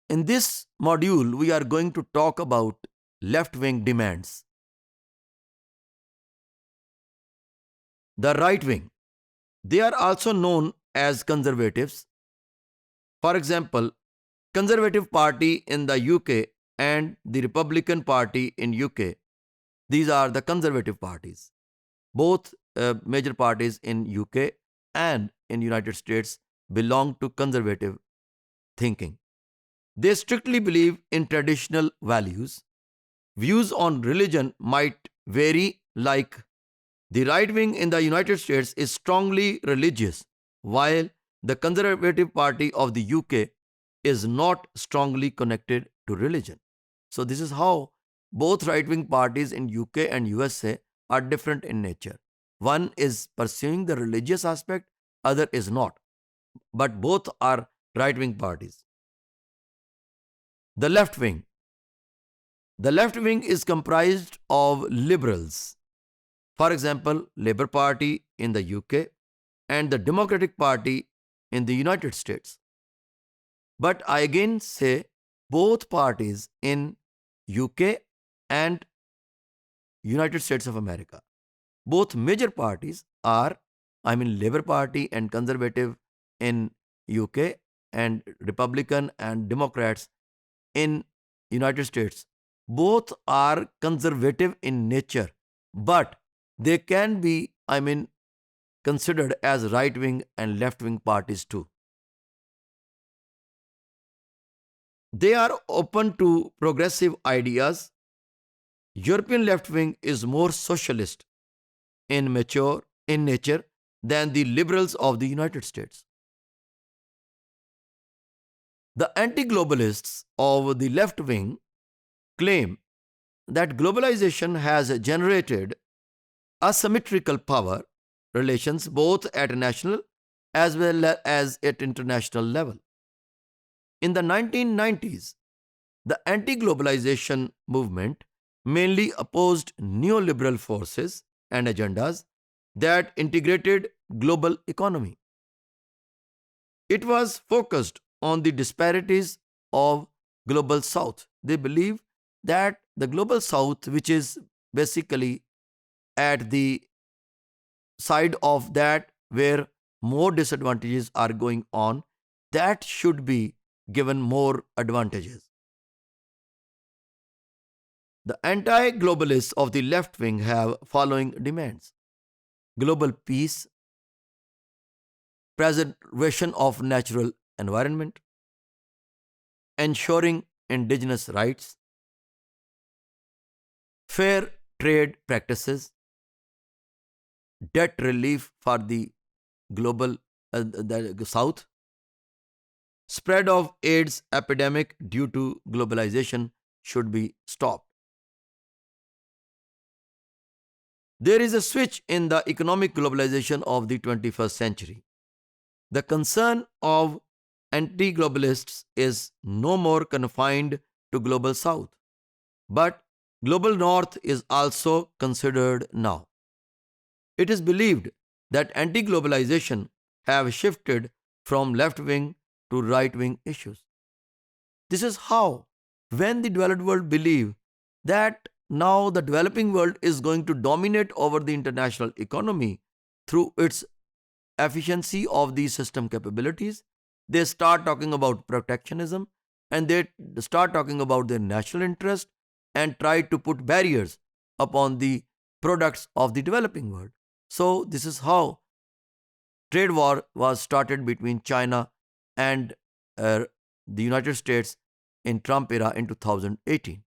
In this module, we are going to talk about left wing demands. The right wing, they are also known as conservatives. For example, Conservative Party in the UK and the Republican Party in UK, these are the conservative parties. Both major parties in UK and in United States belong to conservative thinking. They strictly believe in traditional values. Views on religion might vary, like the right wing in the United States is strongly religious, while the Conservative Party of the UK is not strongly connected to religion. So, this is how both right wing parties in UK and USA are different in nature. One is pursuing the religious aspect, other is not, but both are right wing parties. The left wing. The left wing is comprised of liberals. For example, Labour Party in the UK and the Democratic Party in the United States. But I again say both parties in UK and United States of America. Both major parties are, Labour Party and Conservative in UK and Republican and Democrats in United States. Both are conservative in nature, but they can be, considered as right wing and left wing parties too. They are open to progressive ideas. European left wing is more socialist in nature than the liberals of the United States. The anti-globalists of the left wing claim that globalization has generated asymmetrical power relations both at national as well as at international level. In the 1990s, the anti globalization movement mainly opposed neoliberal forces and agendas that integrated global economy. It was focused on the disparities of global south. They believe that the global south, which is basically at the side of that where more disadvantages are going on, that should be given more advantages. The anti globalists of the left wing have following demands: global peace, preservation of natural environment, ensuring indigenous rights, fair trade practices, debt relief for the global the south, spread of AIDS epidemic due to globalization should be stopped. There is a switch in the economic globalization of the 21st century. The concern of anti globalists is no more confined to global south, but global north is also considered now. It is believed that anti globalization have shifted from left wing to right wing issues. This is how, when the developed world believe that now the developing world is going to dominate over the international economy through its efficiency of these system capabilities, they start talking about protectionism and they start talking about their national interest and try to put barriers upon the products of the developing world. So, this is how trade war was started between China and uh, the United States in Trump era in 2018.